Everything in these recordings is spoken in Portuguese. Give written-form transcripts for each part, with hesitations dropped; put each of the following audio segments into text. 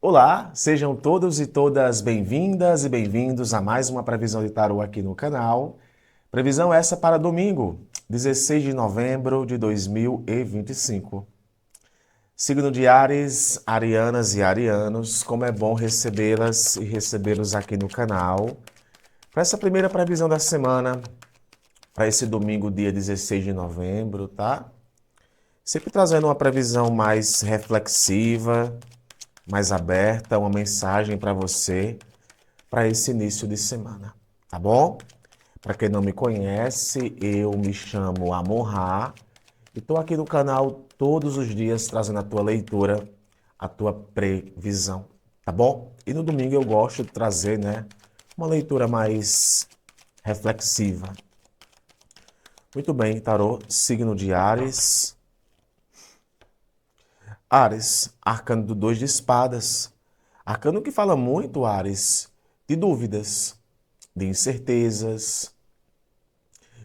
Olá, sejam todos e todas bem-vindas e bem-vindos a mais uma previsão de tarô aqui no canal. Previsão essa para domingo, 16 de novembro de 2025. Signo de Áries, arianas e arianos, como é bom recebê-las e recebê-los aqui no canal. Para essa primeira previsão da semana, para esse domingo, dia 16 de novembro, tá? Sempre trazendo uma previsão mais reflexiva, mais aberta, uma mensagem para você para esse início de semana, tá bom? Para quem não me conhece, eu me chamo Amon-Ra e estou aqui no canal todos os dias trazendo a tua leitura, a tua previsão, tá bom? E no domingo eu gosto de trazer, né, uma leitura mais reflexiva. Muito bem, tarô, signo de Áries. Áries, arcano do 2 de espadas. Arcano que fala muito, Áries, de dúvidas, de incertezas,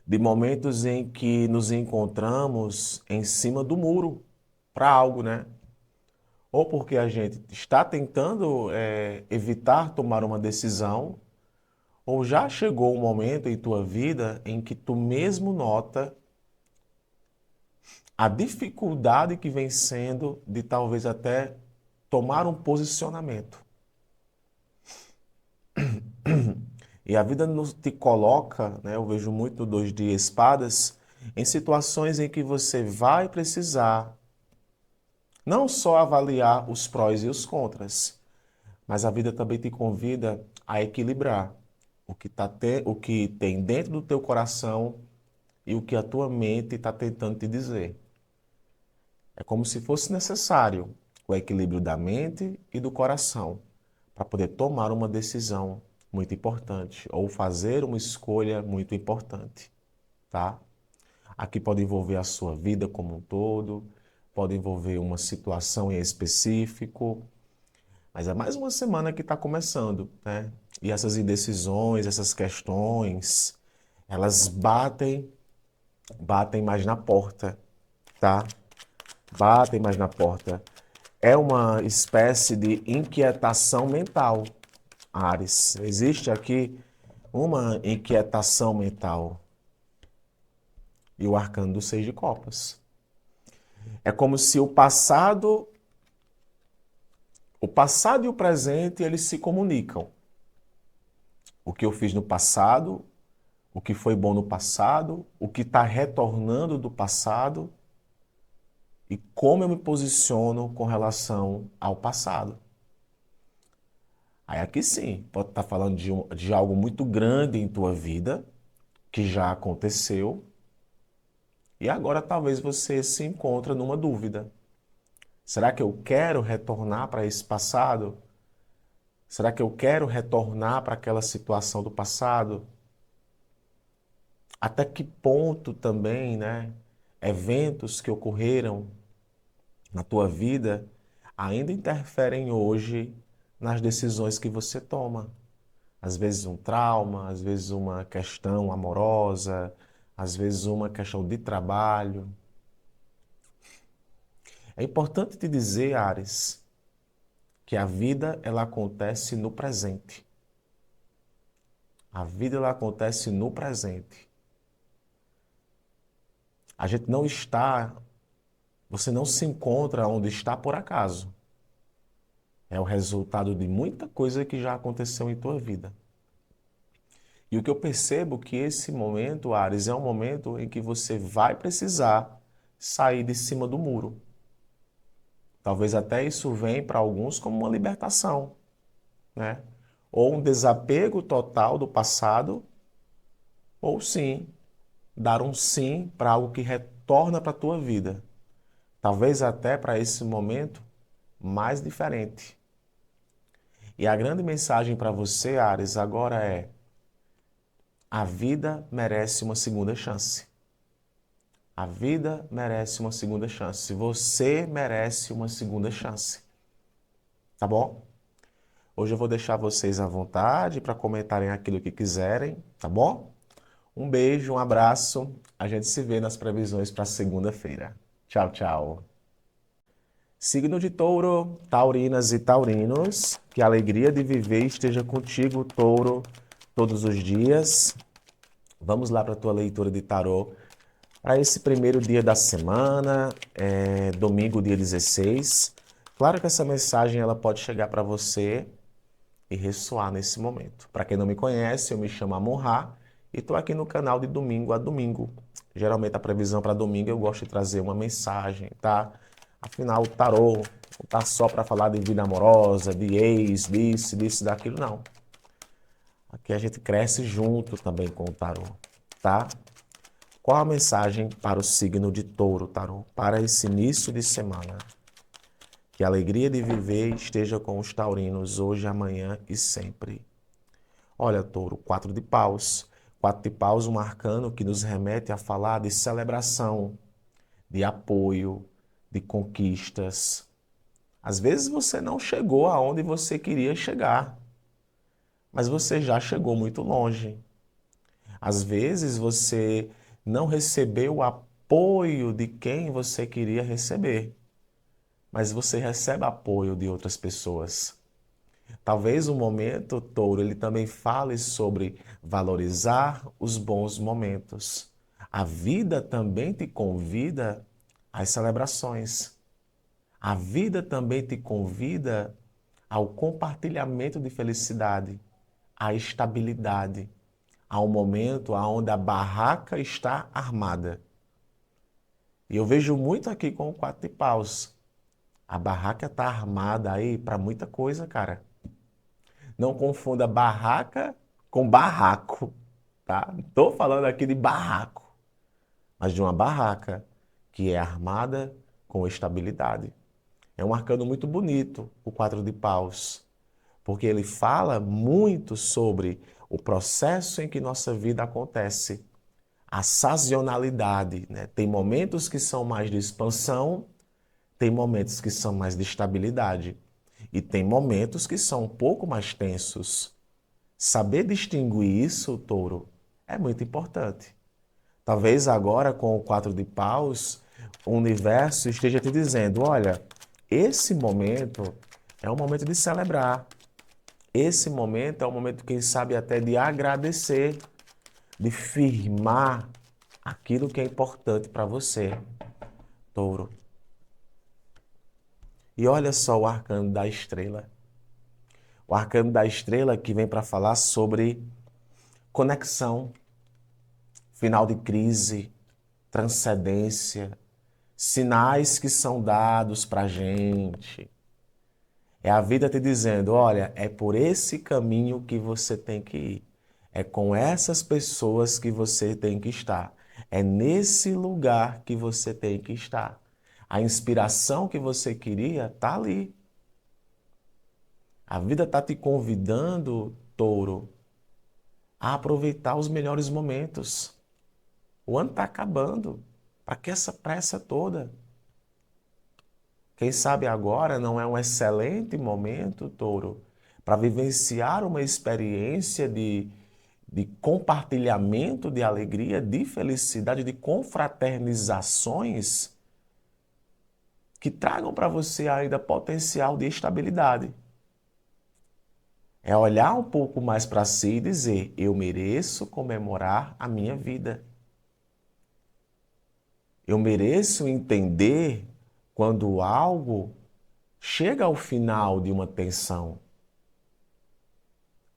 de momentos em que nos encontramos em cima do muro para algo, né? Ou porque a gente está tentando evitar tomar uma decisão, ou já chegou um momento em tua vida em que tu mesmo nota a dificuldade que vem sendo de talvez até tomar um posicionamento. E a vida nos te coloca, né, eu vejo muito dois de espadas, em situações em que você vai precisar não só avaliar os prós e os contras, mas a vida também te convida a equilibrar o que tem dentro do teu coração e o que a tua mente está tentando te dizer. É como se fosse necessário o equilíbrio da mente e do coração para poder tomar uma decisão muito importante ou fazer uma escolha muito importante, tá? Aqui pode envolver a sua vida como um todo, pode envolver uma situação em específico, mas é mais uma semana que está começando, né? E essas indecisões, essas questões, elas batem mais na porta, tá? Batem mais na porta. É uma espécie de inquietação mental, Ares. Existe aqui uma inquietação mental. E o arcano do 6 de copas. É como se o passado e o presente, eles se comunicam. O que eu fiz no passado, o que foi bom no passado, o que está retornando do passado e como eu me posiciono com relação ao passado. Aí aqui sim, pode estar falando de algo muito grande em tua vida, que já aconteceu, e agora talvez você se encontre numa dúvida. Será que eu quero retornar para esse passado? Será que eu quero retornar para aquela situação do passado? Até que ponto também, né, eventos que ocorreram na tua vida ainda interferem hoje nas decisões que você toma? Às vezes um trauma, às vezes uma questão amorosa, às vezes uma questão de trabalho. É importante te dizer, Ares, que a vida ela acontece no presente. A vida ela acontece no presente. A gente não está, você não se encontra onde está por acaso. É o resultado de muita coisa que já aconteceu em tua vida. E o que eu percebo é que esse momento, Ares, é um momento em que você vai precisar sair de cima do muro. Talvez até isso venha para alguns como uma libertação, né? Ou um desapego total do passado, ou sim, dar um sim para algo que retorna para a tua vida. Talvez até para esse momento mais diferente. E a grande mensagem para você, Ares, agora é: a vida merece uma segunda chance. A vida merece uma segunda chance. Você merece uma segunda chance. Tá bom? Hoje eu vou deixar vocês à vontade para comentarem aquilo que quiserem, tá bom? Um beijo, um abraço. A gente se vê nas previsões para segunda-feira. Tchau, tchau. Signo de Touro, taurinas e taurinos, que a alegria de viver esteja contigo, Touro, todos os dias. Vamos lá para a tua leitura de tarô para esse primeiro dia da semana, domingo, dia 16. Claro que essa mensagem ela pode chegar para você e ressoar nesse momento. Para quem não me conhece, eu me chamo Amon-Ra e estou aqui no canal de domingo a domingo. Geralmente a previsão para domingo eu gosto de trazer uma mensagem, tá? Afinal, o tarô não tá só para falar de vida amorosa, de ex, disso, daquilo, não. Aqui a gente cresce junto também com o tarô, tá? Qual a mensagem para o signo de Touro, tarô? Para esse início de semana. Que a alegria de viver esteja com os taurinos hoje, amanhã e sempre. Olha, Touro, 4 de paus. 4 de paus, um arcano que nos remete a falar de celebração, de apoio, de conquistas. Às vezes você não chegou aonde você queria chegar, mas você já chegou muito longe. Às vezes você não recebeu o apoio de quem você queria receber, mas você recebe apoio de outras pessoas. Talvez o momento, Touro, ele também fale sobre valorizar os bons momentos. A vida também te convida às celebrações. A vida também te convida ao compartilhamento de felicidade, à estabilidade, a um momento onde a barraca está armada. E eu vejo muito aqui com o 4 de paus. A barraca está armada aí para muita coisa, cara. Não confunda barraca com barraco, tá? Não estou falando aqui de barraco, mas de uma barraca que é armada com estabilidade. É um arcano muito bonito, o 4 de paus, porque ele fala muito sobre o processo em que nossa vida acontece, a sazonalidade, né? Tem momentos que são mais de expansão, tem momentos que são mais de estabilidade e tem momentos que são um pouco mais tensos. Saber distinguir isso, Touro, é muito importante. Talvez agora, com o 4 de paus, o universo esteja te dizendo: olha, esse momento é um momento de celebrar. Esse momento é um momento, quem sabe, até de agradecer, de firmar aquilo que é importante para você, Touro. E olha só o arcano da estrela. O arcano da estrela que vem para falar sobre conexão, final de crise, transcendência, sinais que são dados para a gente. É a vida te dizendo, olha, é por esse caminho que você tem que ir. É com essas pessoas que você tem que estar. É nesse lugar que você tem que estar. A inspiração que você queria está ali. A vida está te convidando, Touro, a aproveitar os melhores momentos. O ano está acabando. Para que essa pressa toda? Quem sabe agora não é um excelente momento, Touro, para vivenciar uma experiência de compartilhamento de alegria, de felicidade, de confraternizações que tragam para você ainda potencial de estabilidade. É olhar um pouco mais para si e dizer: eu mereço comemorar a minha vida. Eu mereço entender quando algo chega ao final de uma tensão.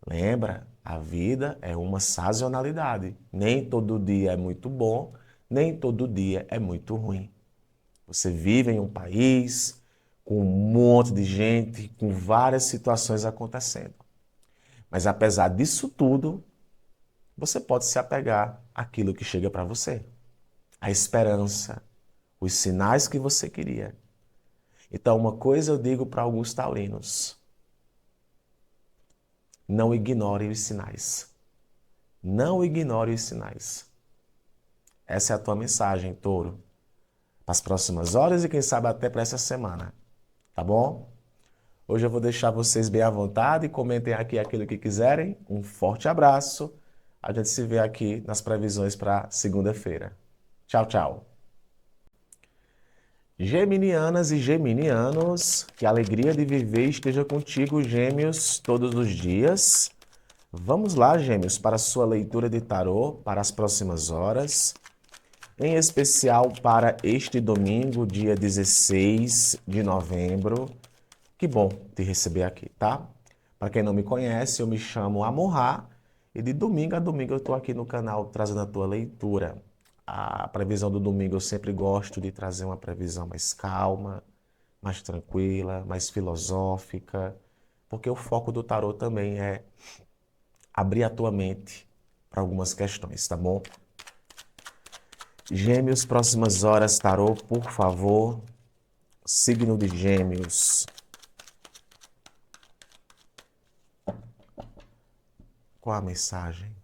Lembra, a vida é uma sazonalidade. Nem todo dia é muito bom, nem todo dia é muito ruim. Você vive em um país com um monte de gente, com várias situações acontecendo. Mas apesar disso tudo, você pode se apegar àquilo que chega para você. A esperança, os sinais que você queria. Então, uma coisa eu digo para alguns taurinos: não ignore os sinais. Não ignore os sinais. Essa é a tua mensagem, Touro, para as próximas horas e quem sabe até para essa semana. Tá bom? Hoje eu vou deixar vocês bem à vontade, comentem aqui aquilo que quiserem. Um forte abraço. A gente se vê aqui nas previsões para segunda-feira. Tchau, tchau. Geminianas e geminianos, que a alegria de viver esteja contigo, gêmeos, todos os dias. Vamos lá, gêmeos, para a sua leitura de tarô para as próximas horas, em especial para este domingo, dia 16 de novembro. Que bom te receber aqui, tá? Para quem não me conhece, eu me chamo Amorrá e de domingo a domingo eu estou aqui no canal trazendo a tua leitura. A previsão do domingo eu sempre gosto de trazer uma previsão mais calma, mais tranquila, mais filosófica, porque o foco do tarô também é abrir a tua mente para algumas questões, tá bom? Gêmeos, próximas horas, tarô, por favor. Signo de Gêmeos. Qual a mensagem?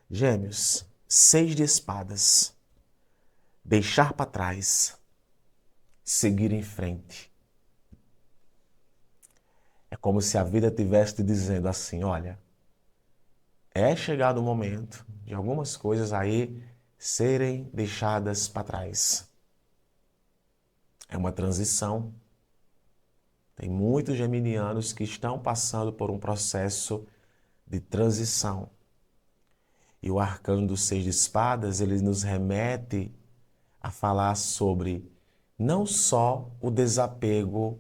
Gêmeos, 6 de espadas. Deixar para trás, seguir em frente. É como se a vida estivesse te dizendo assim, olha, é chegado o momento de algumas coisas aí serem deixadas para trás. É uma transição. Tem muitos geminianos que estão passando por um processo de transição. E o arcano dos 6 de espadas, ele nos remete a falar sobre não só o desapego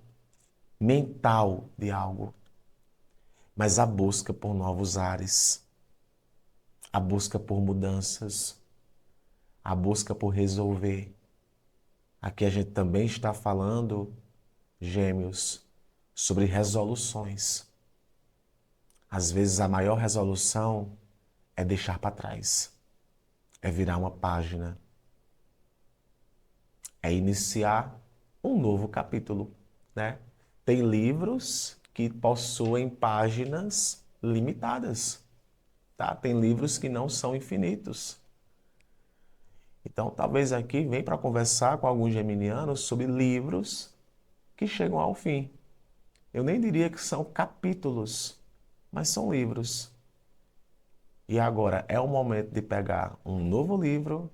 mental de algo, mas a busca por novos ares, a busca por mudanças, a busca por resolver. Aqui a gente também está falando, gêmeos, sobre resoluções. Às vezes a maior resolução é deixar para trás, é virar uma página, é iniciar um novo capítulo, né? Tem livros que possuem páginas limitadas, tá? Tem livros que não são infinitos. Então, talvez aqui vem para conversar com alguns geminianos sobre livros que chegam ao fim. Eu nem diria que são capítulos, mas são livros. E agora é o momento de pegar um novo livro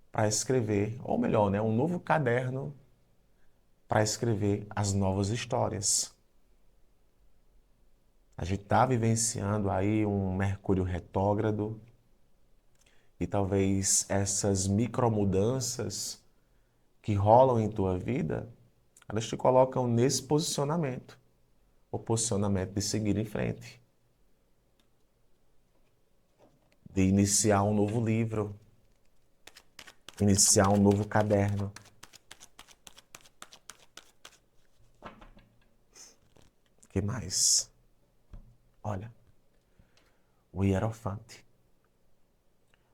para escrever, ou melhor, né, um novo caderno para escrever as novas histórias. A gente está vivenciando aí um Mercúrio retrógrado e talvez essas micromudanças que rolam em tua vida, elas te colocam nesse posicionamento, o posicionamento de seguir em frente, de iniciar um novo livro, iniciar um novo caderno. O que mais? Olha, o Hierofante,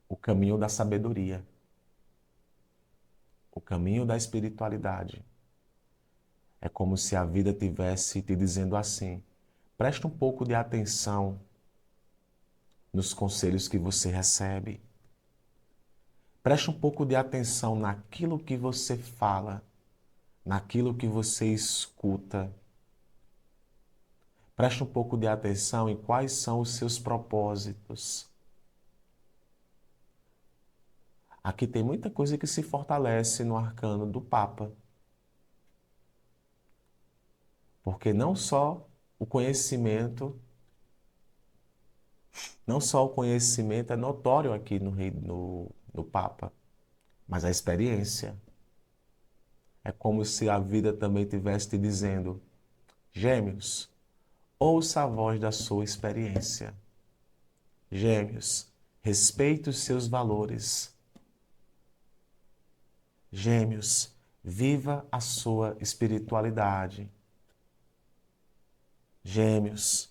o caminho da sabedoria, o caminho da espiritualidade. É como se a vida tivesse te dizendo assim: preste um pouco de atenção nos conselhos que você recebe. Preste um pouco de atenção naquilo que você fala, naquilo que você escuta. Preste um pouco de atenção em quais são os seus propósitos. Aqui tem muita coisa que se fortalece no arcano do Papa. Porque não só o conhecimento é notório aqui no Papa, mas a experiência. É como se a vida também estivesse te dizendo: Gêmeos, ouça a voz da sua experiência. Gêmeos, respeite os seus valores. Gêmeos, viva a sua espiritualidade. Gêmeos,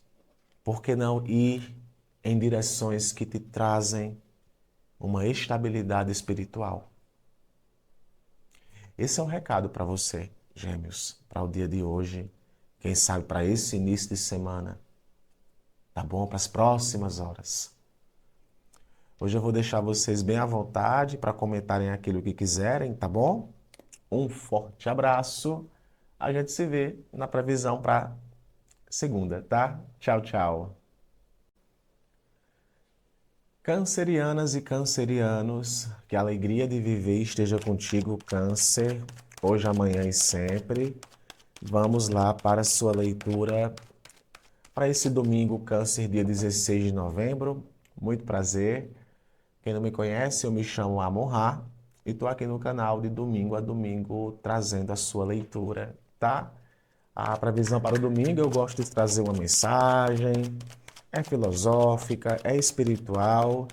por que não ir em direções que te trazem uma estabilidade espiritual? Esse é o recado para você, Gêmeos, para o dia de hoje. Quem sabe para esse início de semana, tá bom? Para as próximas horas. Hoje eu vou deixar vocês bem à vontade para comentarem aquilo que quiserem, tá bom? Um forte abraço. A gente se vê na previsão para segunda, tá? Tchau, tchau. Cancerianas e cancerianos, que a alegria de viver esteja contigo, Câncer. hoje, amanhã e sempre. Vamos lá para a sua leitura para esse domingo, Câncer, dia 16 de novembro. Muito prazer. Quem não me conhece, eu me chamo Amon-Ra e estou aqui no canal de domingo a domingo trazendo a sua leitura, tá? A previsão para o domingo eu gosto de trazer uma mensagem, é filosófica, é espiritual,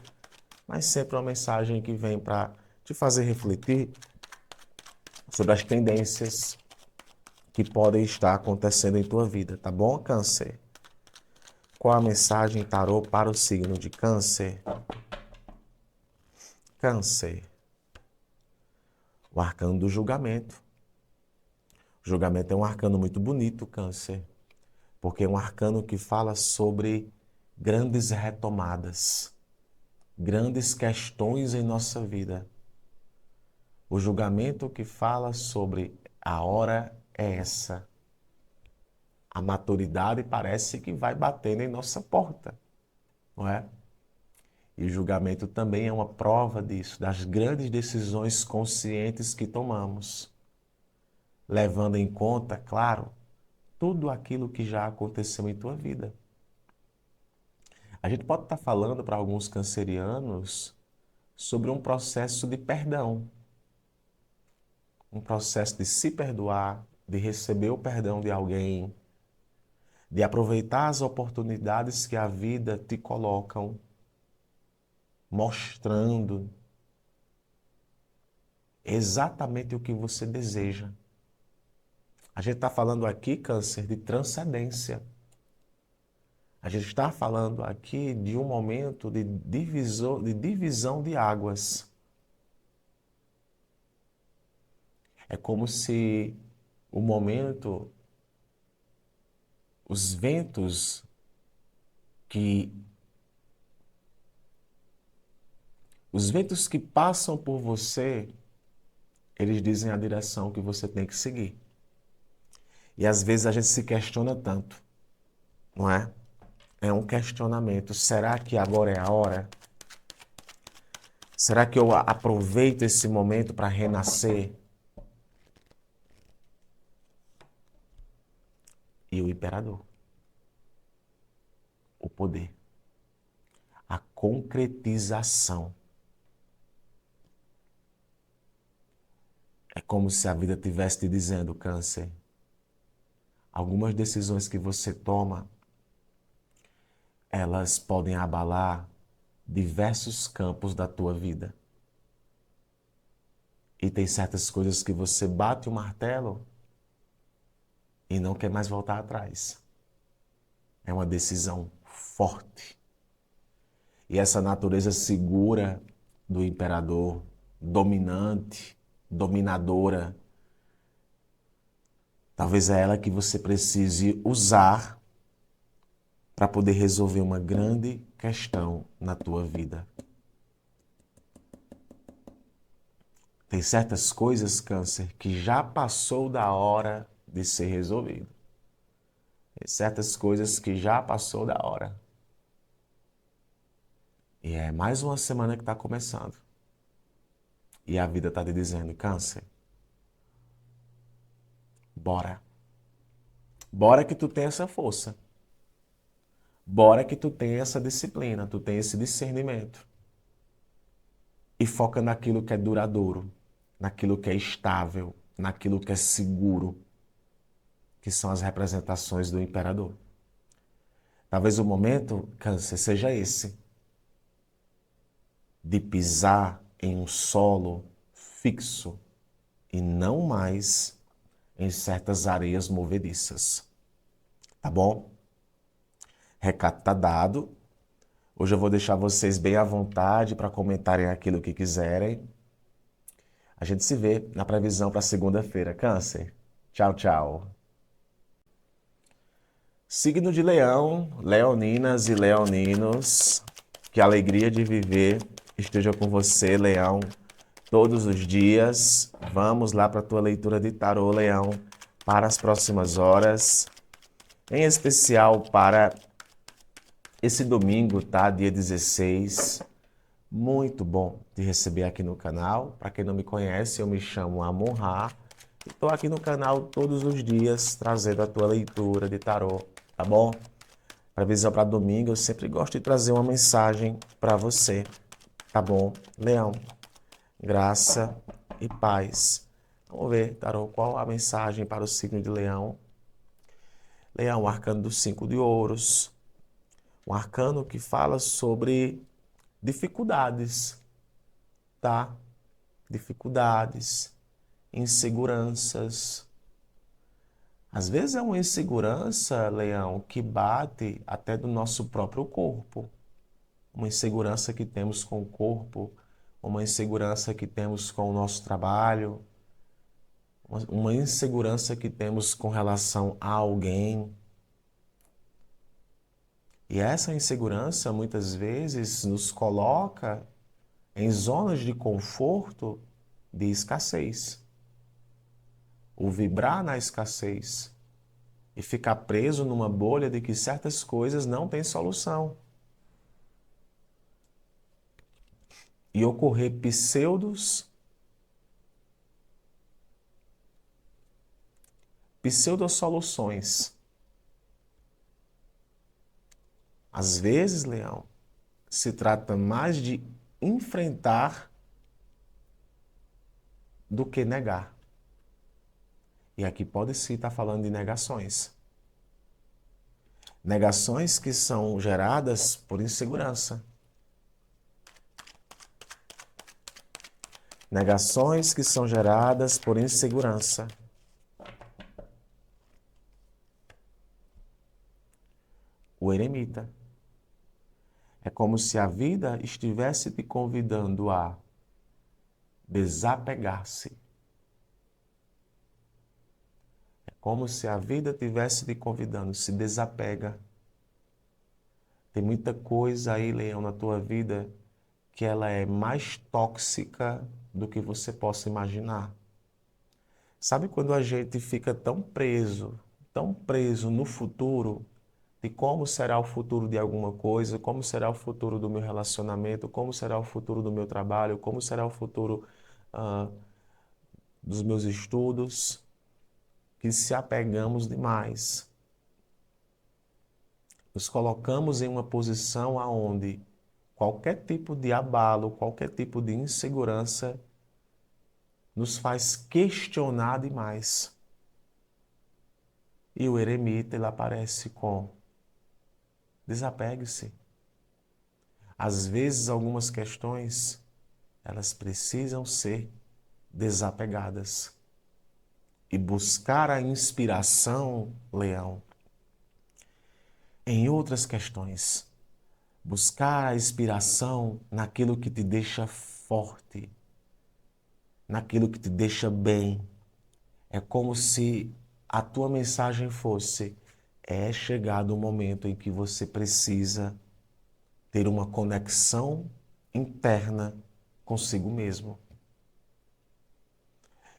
mas sempre uma mensagem que vem para te fazer refletir sobre as tendências que podem estar acontecendo em tua vida, tá bom, Câncer? Qual a mensagem tarô para o signo de Câncer? Câncer, o arcano do julgamento. O julgamento é um arcano muito bonito, Câncer, porque é um arcano que fala sobre grandes retomadas, grandes questões em nossa vida. O julgamento que fala sobre a hora é essa. A maturidade parece que vai batendo em nossa porta, não é? E o julgamento também é uma prova disso, das grandes decisões conscientes que tomamos, levando em conta, claro, tudo aquilo que já aconteceu em tua vida. A gente pode estar falando para alguns cancerianos sobre um processo de perdão, um processo de se perdoar, de receber o perdão de alguém, de aproveitar as oportunidades que a vida te colocam, mostrando exatamente o que você deseja. A gente está falando aqui, Câncer, de transcendência. A gente está falando aqui de um momento de divisão de águas. É como se o momento, os ventos que passam por você, eles dizem a direção que você tem que seguir. E às vezes a gente se questiona tanto, não é? É um questionamento. Será que agora é a hora? Será que eu aproveito esse momento para renascer? E o imperador, o poder, a concretização. É como se a vida estivesse te dizendo, Câncer, algumas decisões que você toma, elas podem abalar diversos campos da tua vida. E tem certas coisas que você bate o martelo e não quer mais voltar atrás. É uma decisão forte. E essa natureza segura do imperador, dominante, dominadora, talvez é ela que você precise usar para poder resolver uma grande questão na tua vida. Tem certas coisas, Câncer, que já passou da hora de ser resolvido. Tem certas coisas que já passou da hora. E é mais uma semana que está começando. E a vida está te dizendo, Câncer, bora. Bora que tu tem essa força. Bora que tu tem essa disciplina, tu tem esse discernimento. E foca naquilo que é duradouro, naquilo que é estável, naquilo que é seguro, que são as representações do imperador. Talvez o momento, Câncer, seja esse, de pisar em um solo fixo e não mais em certas areias movediças. Tá bom? Recado está dado. Hoje eu vou deixar vocês bem à vontade para comentarem aquilo que quiserem. A gente se vê na previsão para segunda-feira. Câncer. Tchau, tchau. Signo de Leão, leoninas e leoninos, que a alegria de viver esteja com você, Leão, todos os dias. Vamos lá para a tua leitura de tarô, Leão, para as próximas horas. Em especial para esse domingo, tá? Dia 16. Muito bom te receber aqui no canal. Para quem não me conhece, eu me chamo Amon-Ra Estou aqui no canal todos os dias trazendo a tua leitura de tarô, tá bom? Previsão para domingo, eu sempre gosto de trazer uma mensagem para você, tá bom? Leão, graça e paz. Vamos ver, tarô, qual a mensagem para o signo de Leão? Leão, o arcano dos 5 de ouros. Um arcano que fala sobre dificuldades, tá? Dificuldades, inseguranças. Às vezes é uma insegurança, Leão, que bate até do nosso próprio corpo. Uma insegurança que temos com o corpo, uma insegurança que temos com o nosso trabalho, uma insegurança que temos com relação a alguém. E essa insegurança muitas vezes nos coloca em zonas de conforto de escassez. O vibrar na escassez e ficar preso numa bolha de que certas coisas não têm solução. E ocorrer pseudosoluções. Às vezes, Leão, se trata mais de enfrentar do que negar. E aqui pode-se estar falando de negações. Negações que são geradas por insegurança. Negações que são geradas por insegurança. O eremita. É como se a vida estivesse te convidando a desapegar-se. É como se a vida estivesse te convidando, se desapega. Tem muita coisa aí, Leão, na tua vida que ela é mais tóxica do que você possa imaginar. Sabe quando a gente fica tão preso no futuro, de como será o futuro de alguma coisa, como será o futuro do meu relacionamento, como será o futuro do meu trabalho, como será o futuro dos meus estudos, que se apegamos demais. Nos colocamos em uma posição aonde qualquer tipo de abalo, qualquer tipo de insegurança nos faz questionar demais. E o eremita, ele aparece com: desapegue-se. Às vezes, algumas questões, elas precisam ser desapegadas. E buscar a inspiração, Leão, em outras questões. Buscar a inspiração naquilo que te deixa forte, naquilo que te deixa bem. É como se a tua mensagem fosse: é chegado o momento em que você precisa ter uma conexão interna consigo mesmo.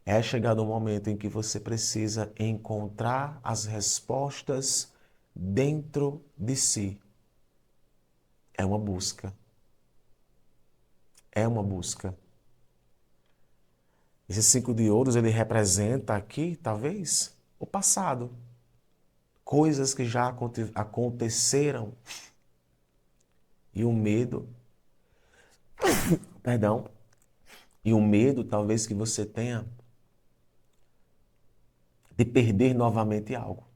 É chegado o momento em que você precisa encontrar as respostas dentro de si. É uma busca. É uma busca. Esse 5 de ouros, ele representa aqui, talvez, o passado. Coisas que já aconteceram. E o medo, perdão, e o medo talvez que você tenha de perder novamente algo.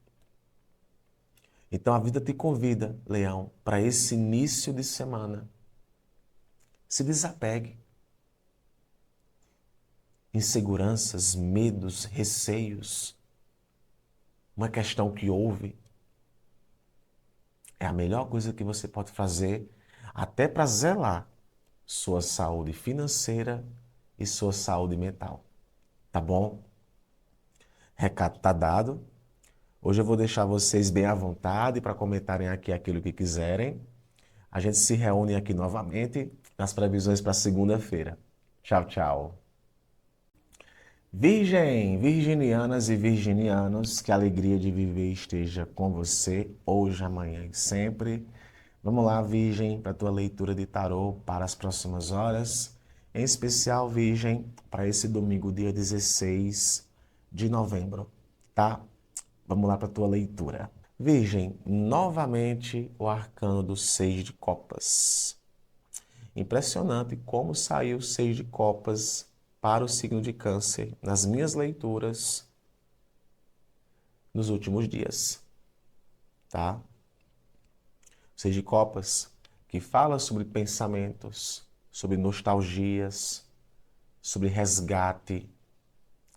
Então a vida te convida, Leão, para esse início de semana. Se desapegue. Inseguranças, medos, receios, uma questão que houve, é a melhor coisa que você pode fazer, até para zelar sua saúde financeira e sua saúde mental. Tá bom? Recado tá dado. Hoje eu vou deixar vocês bem à vontade para comentarem aqui aquilo que quiserem. A gente se reúne aqui novamente nas previsões para segunda-feira. Tchau, tchau. Virgem, virginianas e virginianos, que a alegria de viver esteja com você hoje, amanhã e sempre. Vamos lá, Virgem, para a tua leitura de tarô para as próximas horas. Em especial, Virgem, para esse domingo, dia 16 de novembro, tá? Vamos lá para a tua leitura. Virgem, novamente o arcano do 6 de copas. Impressionante como saiu o 6 de copas para o signo de Câncer nas minhas leituras nos últimos dias, tá? 6 de copas, que fala sobre pensamentos, sobre nostalgias, sobre resgate,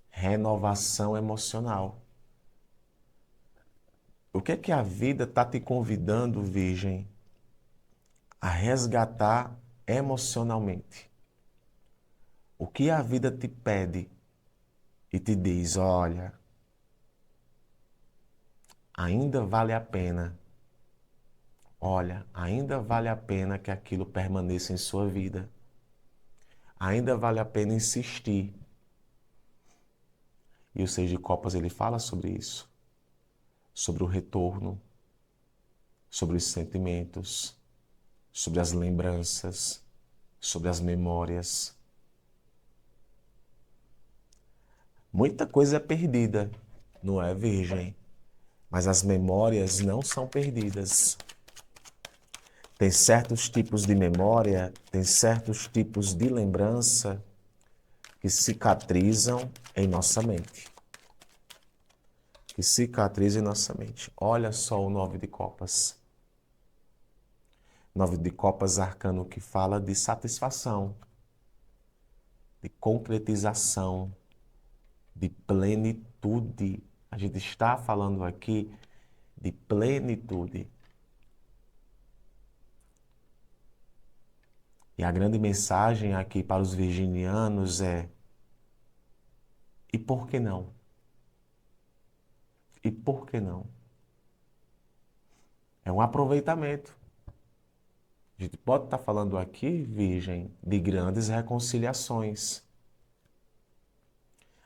renovação emocional. O que é que a vida está te convidando, Virgem, a resgatar emocionalmente? O que a vida te pede e te diz, olha, ainda vale a pena. Olha, ainda vale a pena que aquilo permaneça em sua vida. Ainda vale a pena insistir. E o 6 de copas ele fala sobre isso. Sobre o retorno, sobre os sentimentos, sobre as lembranças, sobre as memórias. Muita coisa é perdida, não é, Virgem? Mas as memórias não são perdidas. Tem certos tipos de memória, tem certos tipos de lembrança que cicatrizam em nossa mente. Que cicatrizam em nossa mente. Olha só o 9 de copas. 9 de copas, arcano que fala de satisfação, de concretização, de plenitude. A gente está falando aqui de plenitude. E a grande mensagem aqui para os virginianos é: e por que não? E por que não? É um aproveitamento. A gente pode estar falando aqui, Virgem, de grandes reconciliações.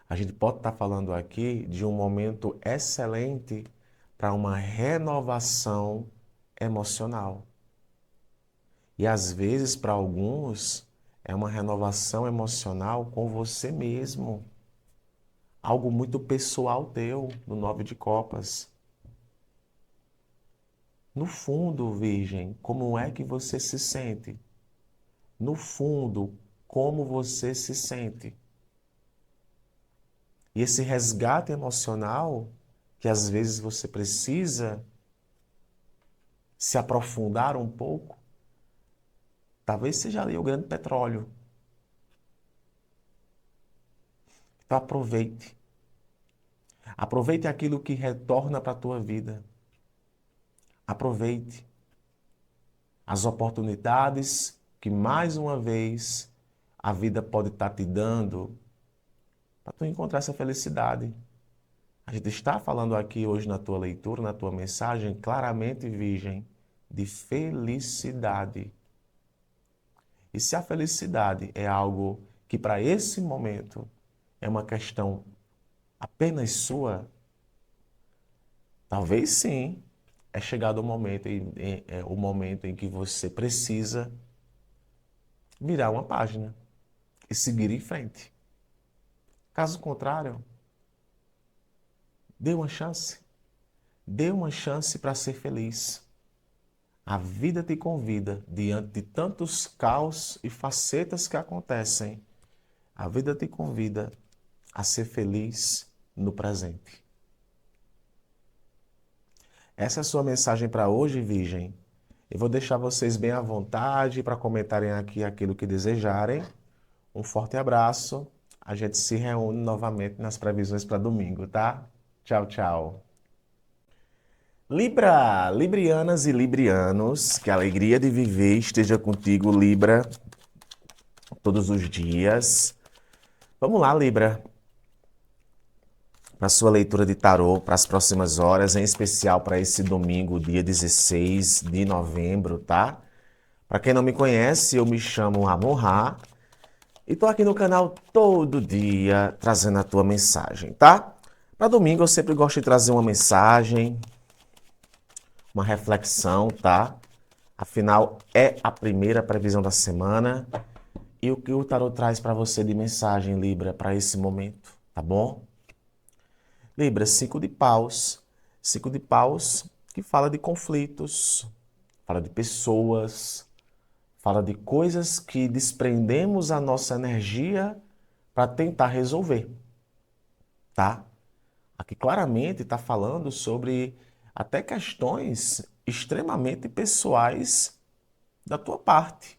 A gente pode estar falando aqui de um momento excelente para uma renovação emocional. E às vezes, para alguns, é uma renovação emocional com você mesmo. Algo muito pessoal teu, no 9 de copas. No fundo, Virgem, como é que você se sente? No fundo, como você se sente? E esse resgate emocional, que às vezes você precisa se aprofundar um pouco, talvez seja ali o grande petróleo. Então aproveite. Aproveite aquilo que retorna para a tua vida. Aproveite as oportunidades que mais uma vez a vida pode estar te dando para tu encontrar essa felicidade. A gente está falando aqui hoje na tua leitura, na tua mensagem, claramente, Virgem, de felicidade. E se a felicidade é algo que para esse momento é uma questão apenas sua, talvez sim, é chegado o momento em que você precisa virar uma página e seguir em frente. Caso contrário, dê uma chance. Dê uma chance para ser feliz. A vida te convida, diante de tantos caos e facetas que acontecem, a vida te convida a ser feliz no presente. Essa é a sua mensagem para hoje, Virgem. Eu vou deixar vocês bem à vontade para comentarem aqui aquilo que desejarem. Um forte abraço. A gente se reúne novamente nas previsões para domingo, tá? Tchau, tchau. Libra, librianas e librianos, que a alegria de viver esteja contigo, Libra, todos os dias. Vamos lá, Libra, para a sua leitura de tarô para as próximas horas, em especial para esse domingo, dia 16 de novembro, tá? Para quem não me conhece, eu me chamo Amon-Ra e tô aqui no canal todo dia trazendo a tua mensagem, tá? Para domingo eu sempre gosto de trazer uma mensagem, uma reflexão, tá? Afinal, é a primeira previsão da semana. E o que o tarot traz para você de mensagem, Libra, para esse momento, tá bom? Libra, 5 de paus. 5 de paus que fala de conflitos, fala de pessoas, fala de coisas que desprendemos a nossa energia para tentar resolver, tá? Aqui claramente está falando sobre até questões extremamente pessoais da tua parte.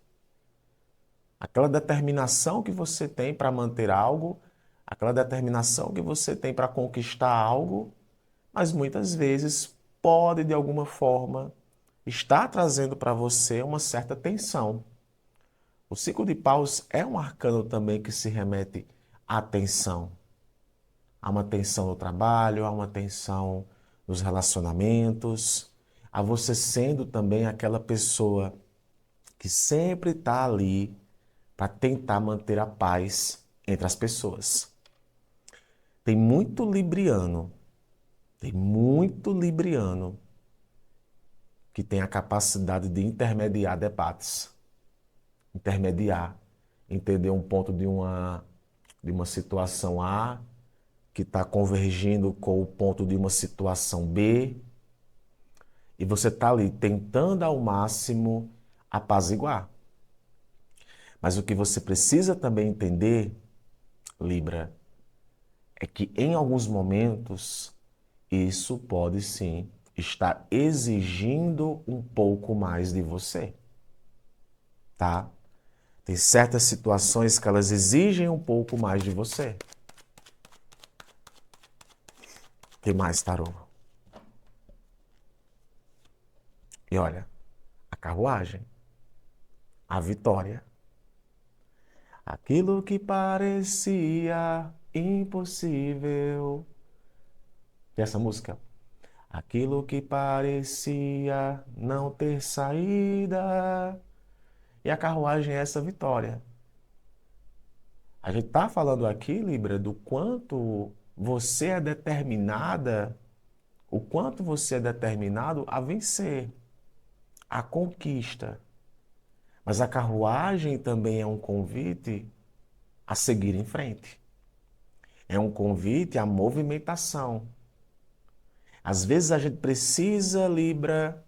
Aquela determinação que você tem para manter algo, aquela determinação que você tem para conquistar algo, mas muitas vezes pode, de alguma forma, estar trazendo para você uma certa tensão. O 5 de paus é um arcano também que se remete à tensão. Há uma tensão no trabalho, há uma tensão nos relacionamentos, a você sendo também aquela pessoa que sempre está ali para tentar manter a paz entre as pessoas. Tem muito libriano que tem a capacidade de intermediar debates, intermediar, entender um ponto de uma situação A que está convergindo com o ponto de uma situação B, e você está ali tentando ao máximo apaziguar. Mas o que você precisa também entender, Libra, é que em alguns momentos isso pode sim estar exigindo um pouco mais de você, tá? Tem certas situações que elas exigem um pouco mais de você. O que mais, tarô? E olha, a carruagem, a vitória. Aquilo que parecia impossível. E essa música? Aquilo que parecia não ter saída. E a carruagem é essa vitória. A gente está falando aqui, Libra, do quanto você é determinada, o quanto você é determinado a vencer, a conquista. Mas a carruagem também é um convite a seguir em frente. É um convite à movimentação. Às vezes a gente precisa, Libra,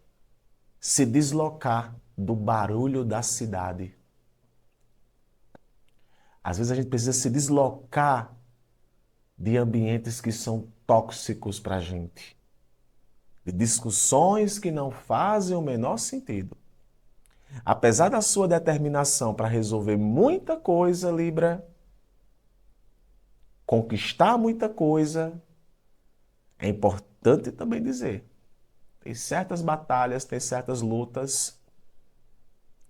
se deslocar do barulho da cidade. Às vezes a gente precisa se deslocar de ambientes que são tóxicos para a gente, de discussões que não fazem o menor sentido. Apesar da sua determinação para resolver muita coisa, Libra, conquistar muita coisa, é importante também dizer, tem certas batalhas, tem certas lutas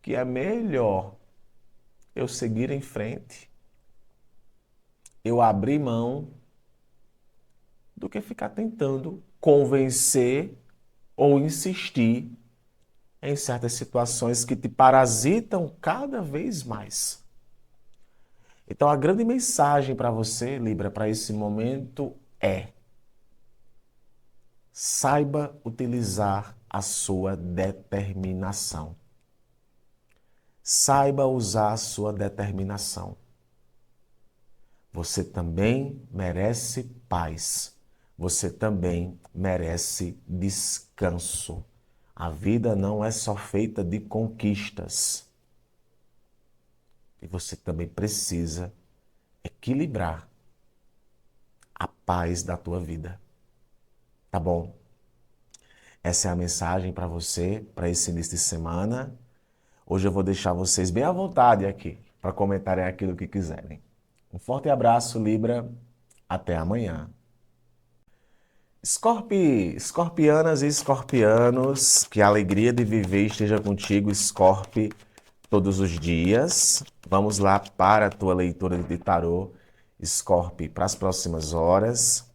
que é melhor eu seguir em frente, eu abrir mão, do que ficar tentando convencer ou insistir em certas situações que te parasitam cada vez mais. Então, a grande mensagem para você, Libra, para esse momento é: saiba utilizar a sua determinação. Saiba usar a sua determinação. Você também merece paz. Você também merece descanso. A vida não é só feita de conquistas. E você também precisa equilibrar a paz da tua vida. Tá bom? Essa é a mensagem para você, para esse início de semana. Hoje eu vou deixar vocês bem à vontade aqui, para comentarem aquilo que quiserem. Um forte abraço, Libra. Até amanhã. Escorpianas e escorpianos, que a alegria de viver esteja contigo, Escorpe, todos os dias. Vamos lá para a tua leitura de tarô, Escorpe, para as próximas horas.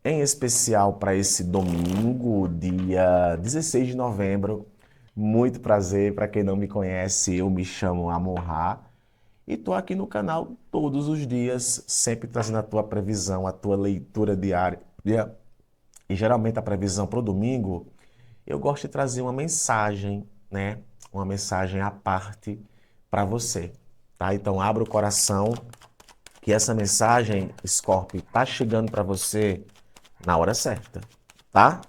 Em especial para esse domingo, dia 16 de novembro. Muito prazer, para quem não me conhece, eu me chamo Amon-Ra e estou aqui no canal todos os dias, sempre trazendo a tua previsão, a tua leitura diária. E geralmente a previsão para o domingo, eu gosto de trazer uma mensagem, né? Uma mensagem à parte para você, tá? Então abra o coração, que essa mensagem, Scorpio, tá chegando para você na hora certa, tá?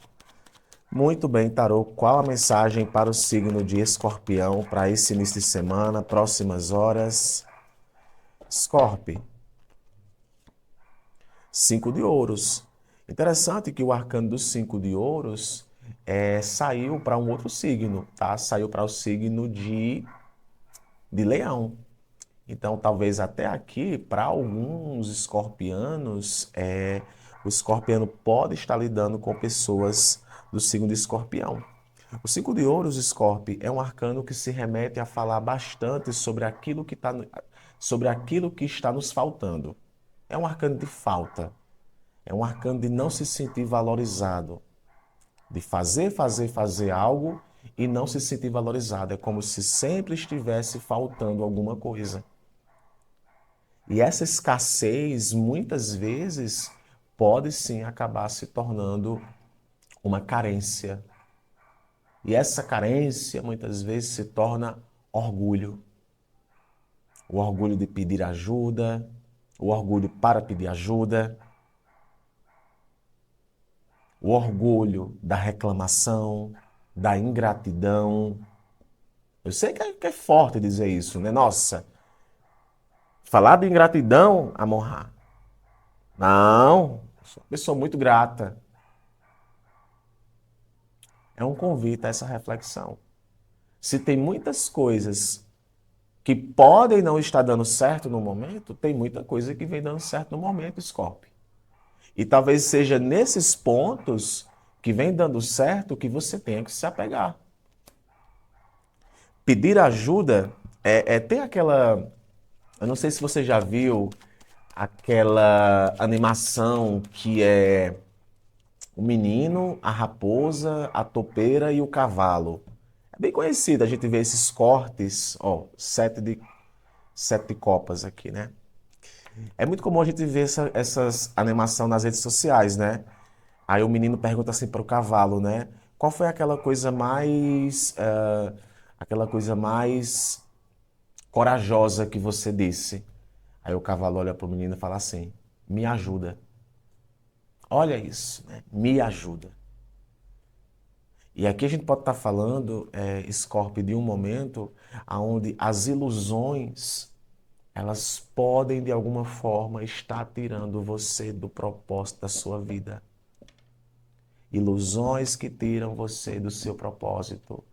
Muito bem, tarô. Qual a mensagem para o signo de Escorpião para esse início de semana, próximas horas? Escorpião, 5 de ouros. Interessante que o arcano dos 5 de ouros saiu para um outro signo, tá? Saiu para o signo de Leão. Então, talvez até aqui, para alguns escorpianos, o escorpiano pode estar lidando com pessoas do signo de Escorpião. O 5 de ouros, Scorpio, é um arcano que se remete a falar bastante sobre aquilo sobre aquilo que está nos faltando. É um arcano de falta. É um arcano de não se sentir valorizado. De fazer algo e não se sentir valorizado. É como se sempre estivesse faltando alguma coisa. E essa escassez, muitas vezes, pode sim acabar se tornando uma carência. E essa carência, muitas vezes, se torna orgulho. O orgulho de pedir ajuda, o orgulho para pedir ajuda, o orgulho da reclamação, da ingratidão. Eu sei que é forte dizer isso, né? Nossa, falar de ingratidão, Amorra. Não, sou uma pessoa muito grata. É um convite a essa reflexão. Se tem muitas coisas que podem não estar dando certo no momento, tem muita coisa que vem dando certo no momento, Scorpio. E talvez seja nesses pontos que vem dando certo que você tenha que se apegar. Pedir ajuda tem aquela. Eu não sei se você já viu aquela animação que é o menino, a raposa, a topeira e o cavalo. É bem conhecida, a gente vê esses cortes, ó, sete de copas aqui, né? É muito comum a gente ver essas animação nas redes sociais, né? Aí o menino pergunta assim para o cavalo, né? Qual foi aquela coisa mais corajosa que você disse? Aí o cavalo olha para o menino e fala assim: me ajuda. Olha isso, né? Me ajuda. E aqui a gente pode estar falando, Scorpio, de um momento onde as ilusões elas podem de alguma forma estar tirando você do propósito da sua vida. Ilusões que tiram você do seu propósito.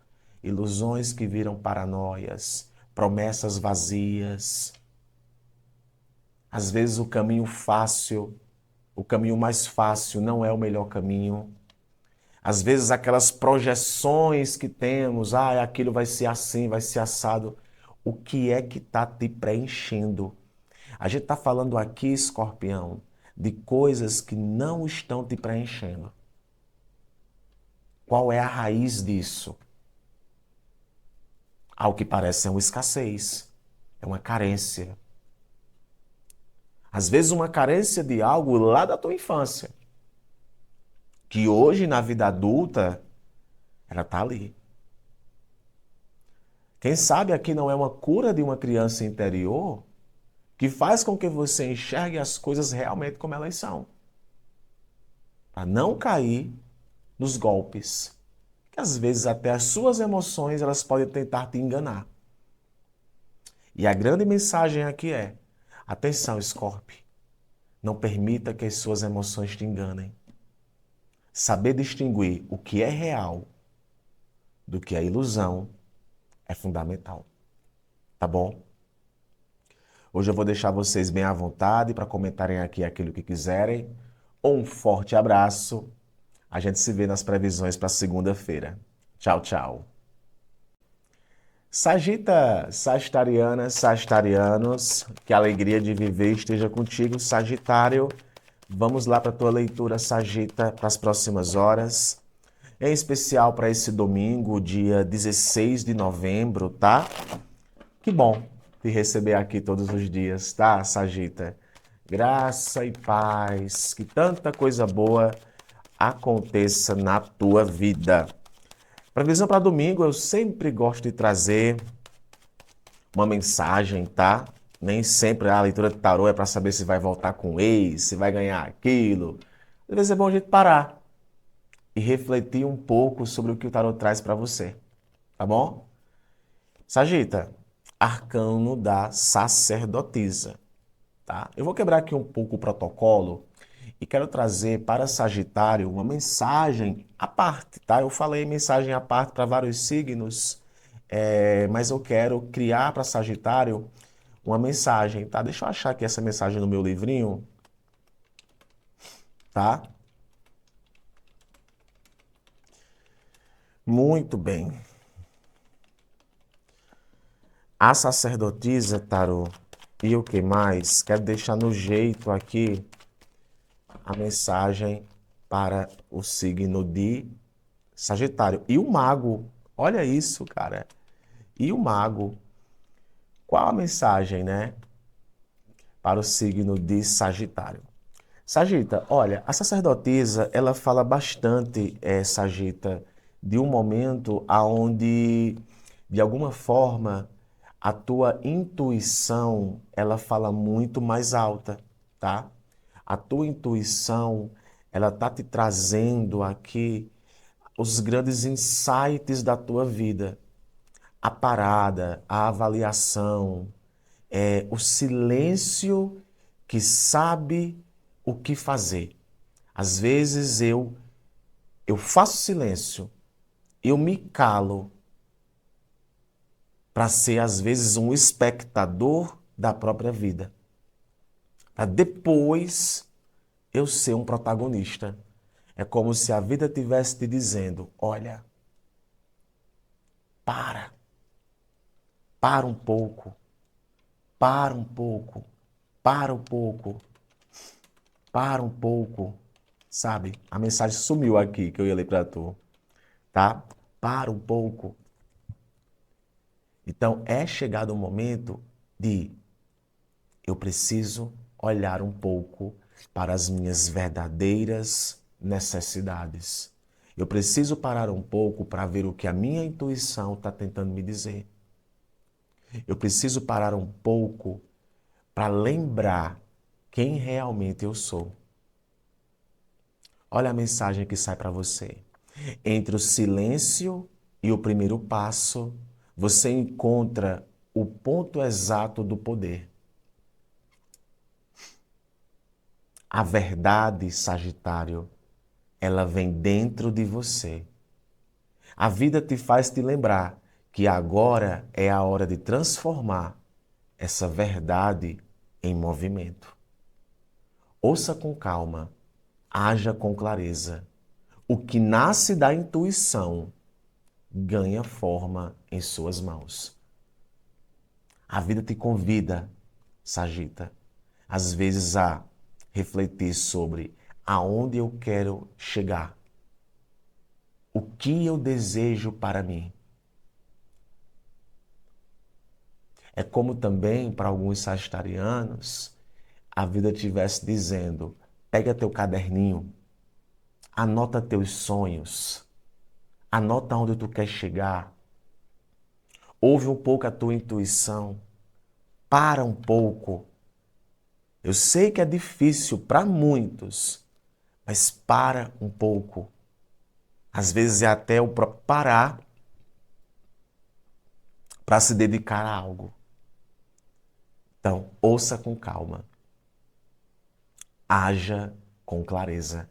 Ilusões que viram paranoias, promessas vazias. Às vezes o caminho mais fácil não é o melhor caminho. Às vezes aquelas projeções que temos, aquilo vai ser assim, vai ser assado. O que é que está te preenchendo? A gente está falando aqui, Escorpião, de coisas que não estão te preenchendo. Qual é a raiz disso? Ao que parece é uma escassez, é uma carência. Às vezes uma carência de algo lá da tua infância, que hoje na vida adulta, ela está ali. Quem sabe aqui não é uma cura de uma criança interior que faz com que você enxergue as coisas realmente como elas são. Para não cair nos golpes, que às vezes até as suas emoções elas podem tentar te enganar. E a grande mensagem aqui é: atenção, Scorpio, não permita que as suas emoções te enganem. Saber distinguir o que é real do que é ilusão é fundamental. Tá bom? Hoje eu vou deixar vocês bem à vontade para comentarem aqui aquilo que quiserem. Um forte abraço. A gente se vê nas previsões para segunda-feira. Tchau, tchau. Sagitarianas, sagitarianos, que a alegria de viver esteja contigo, Sagitário. Vamos lá para a tua leitura, Sagita, para as próximas horas. Em especial para esse domingo, dia 16 de novembro, tá? Que bom te receber aqui todos os dias, tá, Sagita? Graça e paz, que tanta coisa boa aconteça na tua vida. Previsão para domingo, eu sempre gosto de trazer uma mensagem, tá? Nem sempre a leitura de tarô é para saber se vai voltar com o ex, se vai ganhar aquilo. Às vezes é bom a gente parar e refletir um pouco sobre o que o tarot traz para você, tá bom? Sagita, arcano da sacerdotisa, tá? Eu vou quebrar aqui um pouco o protocolo e quero trazer para Sagitário uma mensagem à parte, tá? Eu falei mensagem à parte para vários signos, mas eu quero criar para Sagitário uma mensagem, tá? Deixa eu achar aqui essa mensagem no meu livrinho, tá? Muito bem. A sacerdotisa, tarô, e o que mais? Quero deixar no jeito aqui a mensagem para o signo de Sagitário. E o mago, olha isso, cara. E o mago, qual a mensagem, né, para o signo de Sagitário? Sagita, olha, a sacerdotisa, ela fala bastante, Sagita, de um momento aonde, de alguma forma, a tua intuição, ela fala muito mais alta, tá? A tua intuição, ela tá te trazendo aqui os grandes insights da tua vida. A parada, a avaliação, o silêncio que sabe o que fazer. Às vezes eu faço silêncio, eu me calo para ser às vezes um espectador da própria vida, para depois eu ser um protagonista. É como se a vida estivesse te dizendo: olha, para, para um pouco, para um pouco, para um pouco, para um pouco. Sabe? A mensagem sumiu aqui que eu ia ler para tu, tá? Para um pouco. Então é chegado o momento de eu preciso olhar um pouco para as minhas verdadeiras necessidades. Eu preciso parar um pouco para ver o que a minha intuição está tentando me dizer. Eu preciso parar um pouco para lembrar quem realmente eu sou. Olha a mensagem que sai para você. Entre o silêncio e o primeiro passo, você encontra o ponto exato do poder. A verdade, Sagitário, ela vem dentro de você. A vida te faz te lembrar que agora é a hora de transformar essa verdade em movimento. Ouça com calma, haja com clareza. O que nasce da intuição ganha forma em suas mãos. A vida te convida, Sagita, às vezes a refletir sobre aonde eu quero chegar. O que eu desejo para mim? É como também para alguns sagitarianos, a vida estivesse dizendo: pega teu caderninho, anota teus sonhos, anota onde tu quer chegar, ouve um pouco a tua intuição, para um pouco. Eu sei que é difícil para muitos, mas para um pouco. Às vezes é até o próprio parar para se dedicar a algo. Então, ouça com calma. Haja com clareza.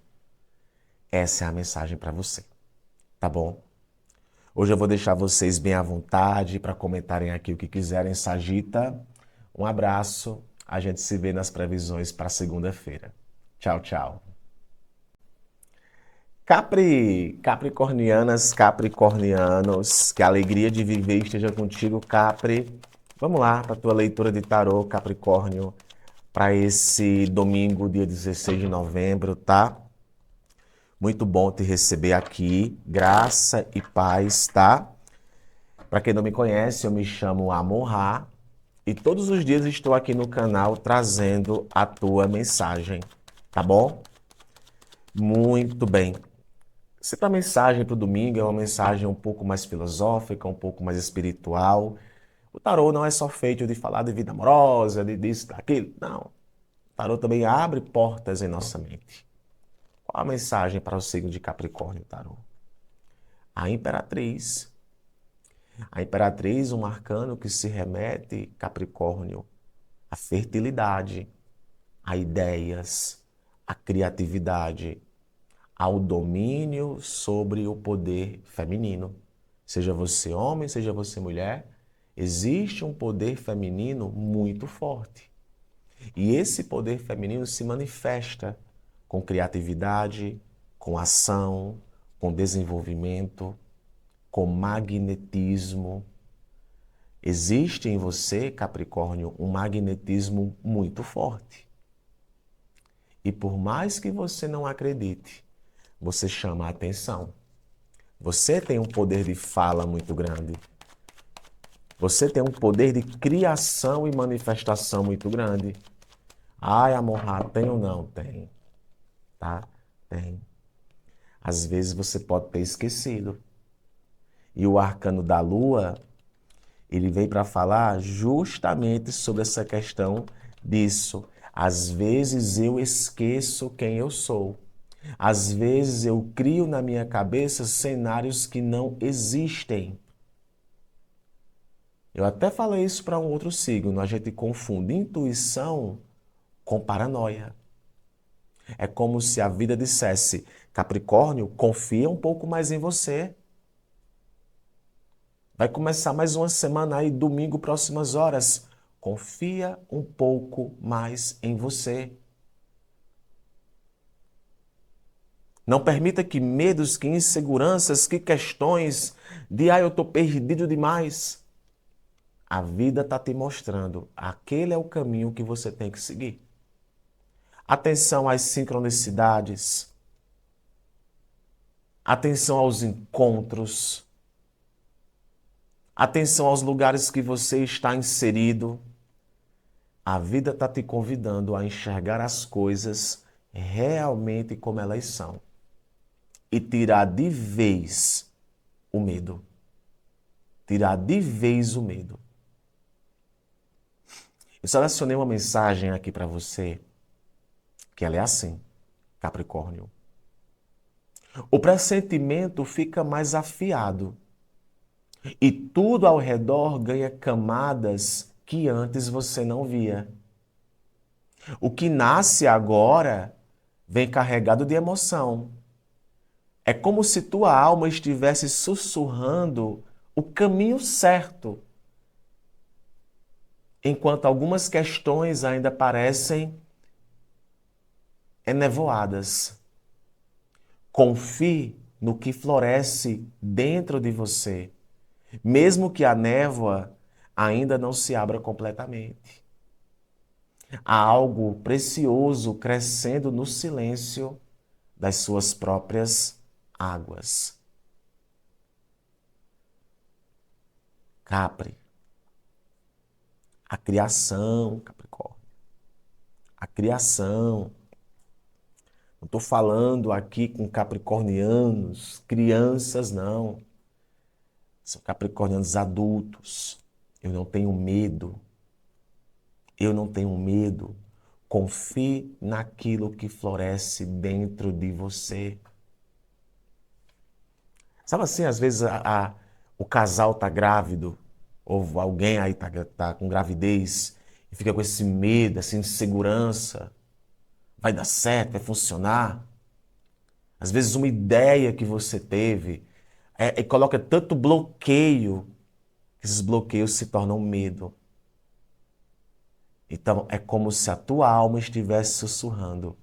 Essa é a mensagem para você, tá bom? Hoje eu vou deixar vocês bem à vontade para comentarem aqui o que quiserem, Sagita. Um abraço. A gente se vê nas previsões para segunda-feira. Tchau, tchau. Capricornianas, capricornianos, que a alegria de viver esteja contigo, Capri. Vamos lá para a tua leitura de tarô, Capricórnio, para esse domingo, dia 16 de novembro, tá? Muito bom te receber aqui, graça e paz, tá? Para quem não me conhece, eu me chamo Amon-Ra e todos os dias estou aqui no canal trazendo a tua mensagem, tá bom? Muito bem. Se a mensagem para o domingo é uma mensagem um pouco mais filosófica, um pouco mais espiritual, o tarô não é só feito de falar de vida amorosa, de disso, daquilo. Não. O tarô também abre portas em nossa mente. Qual a mensagem para o signo de Capricórnio, tarô? A Imperatriz. A Imperatriz, um arcano que se remete, Capricórnio, à fertilidade, a ideias, à criatividade, ao domínio sobre o poder feminino. Seja você homem, seja você mulher, existe um poder feminino muito forte. E esse poder feminino se manifesta com criatividade, com ação, com desenvolvimento, com magnetismo. Existe em você, Capricórnio, um magnetismo muito forte. E por mais que você não acredite, você chama a atenção. Você tem um poder de fala muito grande. Você tem um poder de criação e manifestação muito grande. Ai, Amorrá, tem ou não? Tem. Tá? Tem. Às vezes você pode ter esquecido. E o arcano da lua, ele vem para falar justamente sobre essa questão disso. Às vezes eu esqueço quem eu sou. Às vezes eu crio na minha cabeça cenários que não existem. Eu até falei isso para um outro signo. A gente confunde intuição com paranoia. É como se a vida dissesse: Capricórnio, confia um pouco mais em você. Vai começar mais uma semana aí, domingo, próximas horas. Confia um pouco mais em você. Não permita que medos, que inseguranças, que questões de eu estou perdido demais. A vida está te mostrando, aquele é o caminho que você tem que seguir. Atenção às sincronicidades. Atenção aos encontros. Atenção aos lugares que você está inserido. A vida está te convidando a enxergar as coisas realmente como elas são. E tirar de vez o medo. Tirar de vez o medo. Eu selecionei uma mensagem aqui para você, que ela é assim, Capricórnio. O pressentimento fica mais afiado e tudo ao redor ganha camadas que antes você não via. O que nasce agora vem carregado de emoção. É como se tua alma estivesse sussurrando o caminho certo, enquanto algumas questões ainda parecem enevoadas. Confie no que floresce dentro de você, mesmo que a névoa ainda não se abra completamente. Há algo precioso crescendo no silêncio das suas próprias águas. Capri, a criação, Capricórnio, a criação. Não estou falando aqui com capricornianos, crianças, não. São capricornianos adultos. Eu não tenho medo. Eu não tenho medo. Confie naquilo que floresce dentro de você. Sabe assim, às vezes o casal está grávido, ou alguém aí tá com gravidez, e fica com esse medo, essa insegurança. Vai dar certo, vai funcionar. Às vezes uma ideia que você teve coloca tanto bloqueio, que esses bloqueios se tornam medo. Então é como se a tua alma estivesse sussurrando: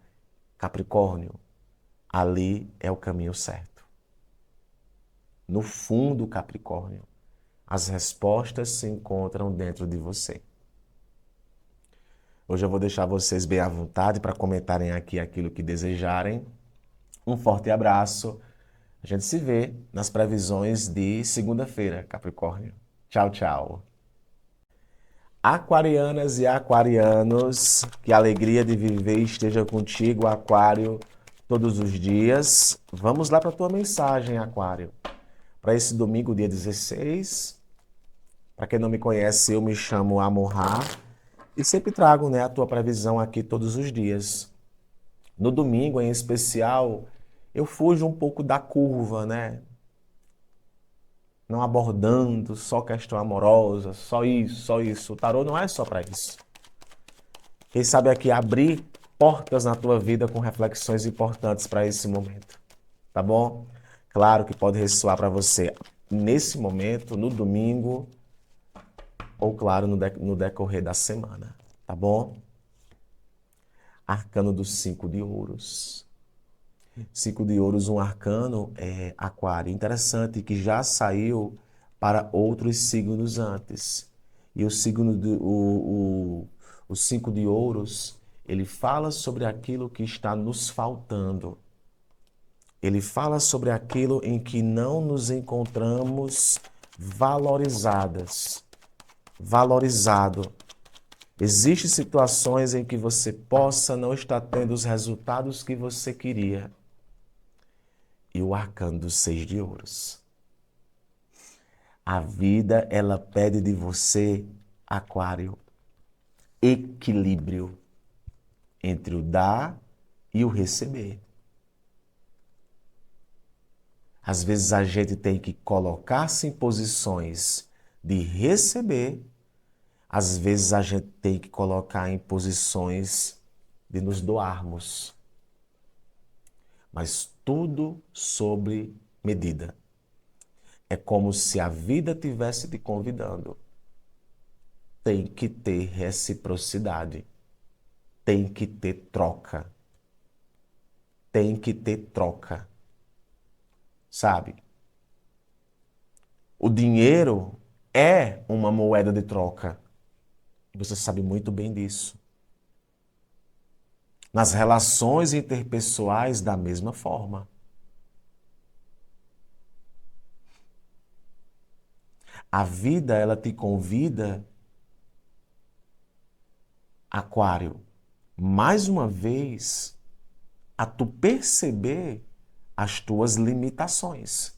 Capricórnio, ali é o caminho certo. No fundo, Capricórnio, as respostas se encontram dentro de você. Hoje eu vou deixar vocês bem à vontade para comentarem aqui aquilo que desejarem. Um forte abraço. A gente se vê nas previsões de segunda-feira, Capricórnio. Tchau, tchau. Aquarianas e aquarianos, que a alegria de viver esteja contigo, Aquário, todos os dias. Vamos lá para a tua mensagem, Aquário. Para esse domingo, dia 16. Para quem não me conhece, eu me chamo Amorrá e sempre trago, a tua previsão aqui todos os dias. No domingo, em especial, eu fujo um pouco da curva, né? Não abordando só questão amorosa, só isso, só isso. O tarô não é só para isso. Quem sabe aqui abrir portas na tua vida com reflexões importantes para esse momento, tá bom? Claro que pode ressoar para você nesse momento, no domingo, ou claro, no decorrer da semana, tá bom? Arcano dos 5 de ouros. 5 de ouros, um arcano aquário. Interessante que já saiu para outros signos antes. E o signo o 5 de ouros, ele fala sobre aquilo que está nos faltando. Ele fala sobre aquilo em que não nos encontramos valorizado. Existem situações em que você possa não estar tendo os resultados que você queria. E o arcano dos 6 de ouros. A vida, ela pede de você, aquário, equilíbrio entre o dar e o receber. Às vezes a gente tem que colocar-se em posições de receber, às vezes a gente tem que colocar em posições de nos doarmos. Mas tudo sobre medida. É como se a vida estivesse te convidando. Tem que ter reciprocidade. Tem que ter troca. Tem que ter troca. Sabe? O dinheiro é uma moeda de troca. Você sabe muito bem disso. Nas relações interpessoais, da mesma forma. A vida, ela te convida, aquário, mais uma vez, a tu perceber as tuas limitações.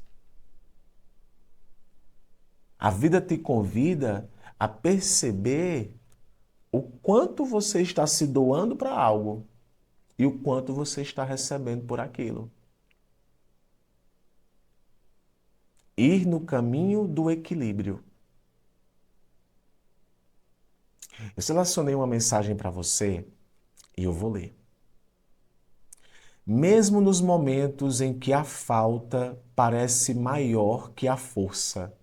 A vida te convida a perceber o quanto você está se doando para algo e o quanto você está recebendo por aquilo. Ir no caminho do equilíbrio. Eu selecionei uma mensagem para você e eu vou ler. Mesmo nos momentos em que a falta parece maior que a força,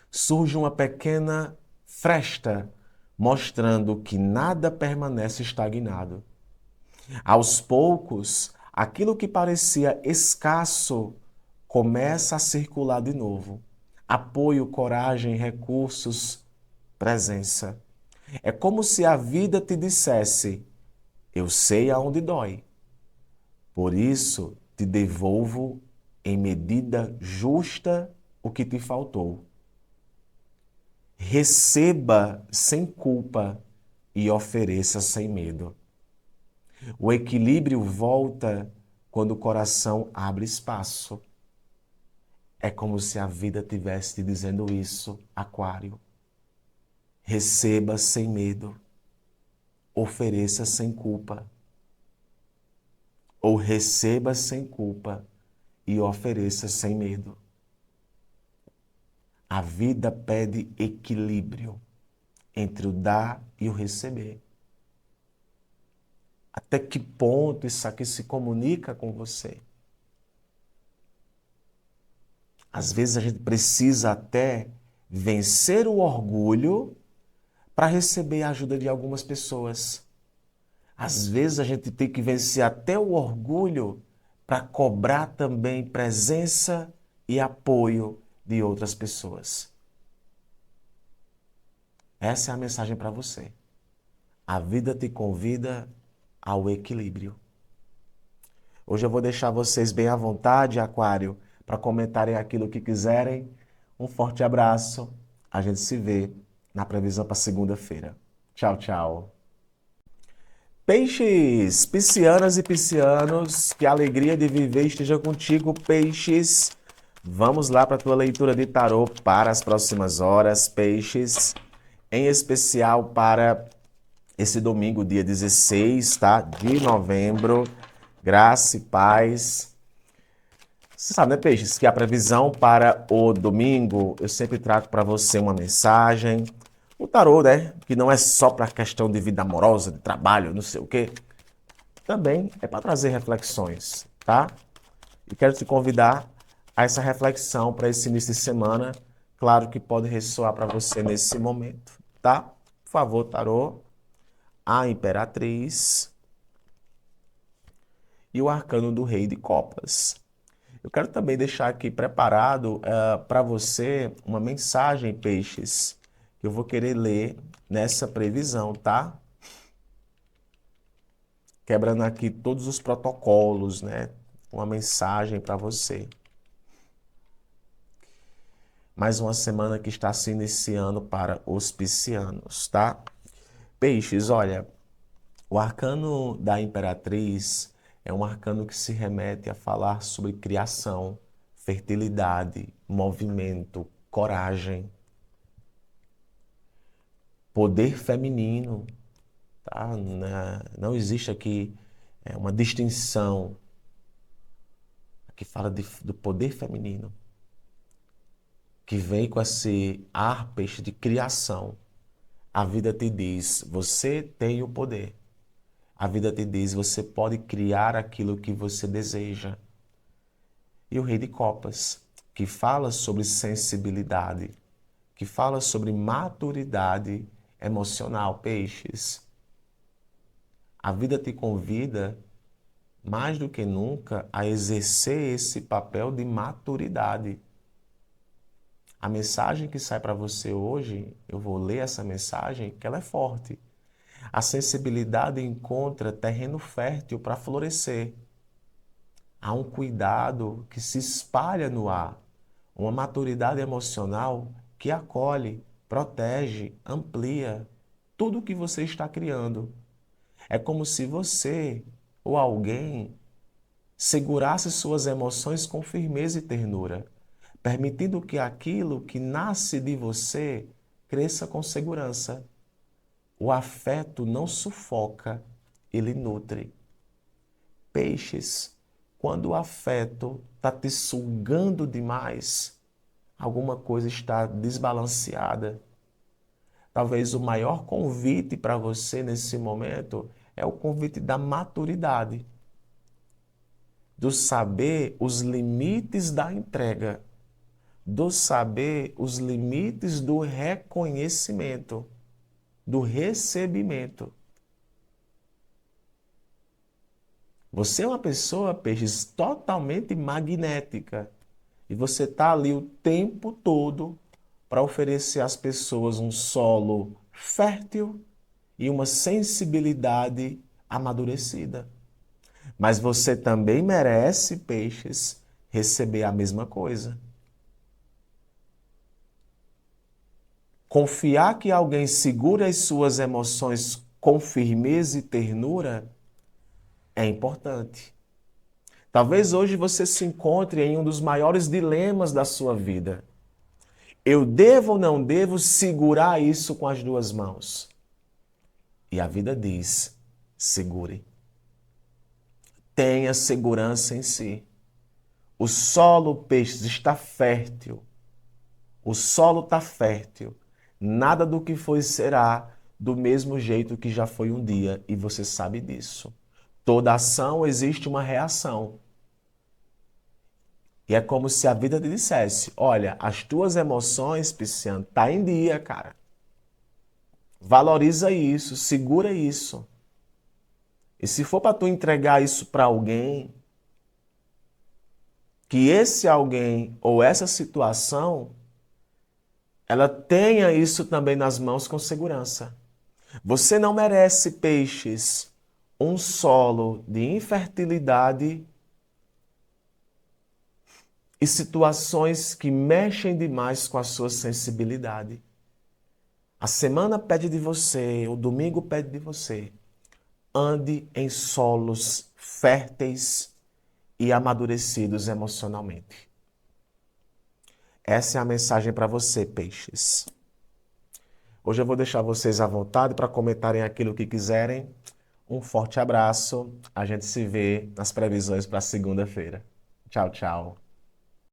surge uma pequena fresta mostrando que nada permanece estagnado. Aos poucos, aquilo que parecia escasso começa a circular de novo. Apoio, coragem, recursos, presença. É como se a vida te dissesse: eu sei aonde dói. Por isso, te devolvo em medida justa o que te faltou. Receba sem culpa e ofereça sem medo. O equilíbrio volta quando o coração abre espaço. É como se a vida estivesse te dizendo isso, aquário. Receba sem medo. Ofereça sem culpa. Ou receba sem culpa e ofereça sem medo. A vida pede equilíbrio entre o dar e o receber. Até que ponto isso aqui se comunica com você? Às vezes a gente precisa até vencer o orgulho para receber a ajuda de algumas pessoas. Às vezes a gente tem que vencer até o orgulho para cobrar também presença e apoio de outras pessoas. Essa é a mensagem para você. A vida te convida ao equilíbrio. Hoje eu vou deixar vocês bem à vontade, aquário, para comentarem aquilo que quiserem. Um forte abraço. A gente se vê na previsão para segunda-feira. Tchau, tchau. Peixes, piscianas e piscianos, que a alegria de viver esteja contigo, peixes. Vamos lá para a tua leitura de tarô para as próximas horas, peixes, em especial para esse domingo, dia 16, tá? De novembro. Graça e paz. Você sabe, né, Peixes, que a previsão para o domingo, eu sempre trago para você uma mensagem. O tarô, né, que não é só para questão de vida amorosa, de trabalho, não sei o quê, também é para trazer reflexões, tá? E quero te convidar a essa reflexão para esse início de semana. Claro que pode ressoar para você nesse momento, tá? Por favor, tarô, a Imperatriz e o Arcano do Rei de Copas. Eu quero também deixar aqui preparado para você uma mensagem, Peixes, que eu vou querer ler nessa previsão, tá? Quebrando aqui todos os protocolos, né? Uma mensagem para você. Mais uma semana que está se iniciando para os piscianos, tá? Peixes, olha, o arcano da Imperatriz é um arcano que se remete a falar sobre criação, fertilidade, movimento, coragem, poder feminino, tá? Não existe aqui uma distinção que fala do poder feminino, que vem com esse ar, peixe, de criação. A vida te diz, você tem o poder. A vida te diz, você pode criar aquilo que você deseja. E o Rei de Copas, que fala sobre sensibilidade, que fala sobre maturidade emocional, peixes. A vida te convida, mais do que nunca, a exercer esse papel de maturidade. A mensagem que sai para você hoje, eu vou ler essa mensagem, que ela é forte. A sensibilidade encontra terreno fértil para florescer. Há um cuidado que se espalha no ar, uma maturidade emocional que acolhe, protege, amplia tudo o que você está criando. É como se você ou alguém segurasse suas emoções com firmeza e ternura, permitindo que aquilo que nasce de você cresça com segurança. O afeto não sufoca, ele nutre. Peixes, quando o afeto está te sugando demais, alguma coisa está desbalanceada. Talvez o maior convite para você nesse momento é o convite da maturidade, do saber os limites da entrega, do saber os limites do reconhecimento, do recebimento. Você é uma pessoa, Peixes, totalmente magnética. E você está ali o tempo todo para oferecer às pessoas um solo fértil e uma sensibilidade amadurecida. Mas você também merece, Peixes, receber a mesma coisa. Confiar que alguém segura as suas emoções com firmeza e ternura é importante. Talvez hoje você se encontre em um dos maiores dilemas da sua vida. Eu devo ou não devo segurar isso com as duas mãos? E a vida diz: segure. Tenha segurança em si. O solo, peixes, está fértil. O solo está fértil. Nada do que foi será do mesmo jeito que já foi um dia, e você sabe disso. Toda ação existe uma reação. E é como se a vida te dissesse: olha, as tuas emoções, Pisciano, tá em dia, cara. Valoriza isso, segura isso. E se for para tu entregar isso para alguém, que esse alguém ou essa situação, ela tenha isso também nas mãos com segurança. Você não merece, peixes, um solo de infertilidade e situações que mexem demais com a sua sensibilidade. A semana pede de você, o domingo pede de você, ande em solos férteis e amadurecidos emocionalmente. Essa é a mensagem para você, peixes. Hoje eu vou deixar vocês à vontade para comentarem aquilo que quiserem. Um forte abraço. A gente se vê nas previsões para segunda-feira. Tchau, tchau.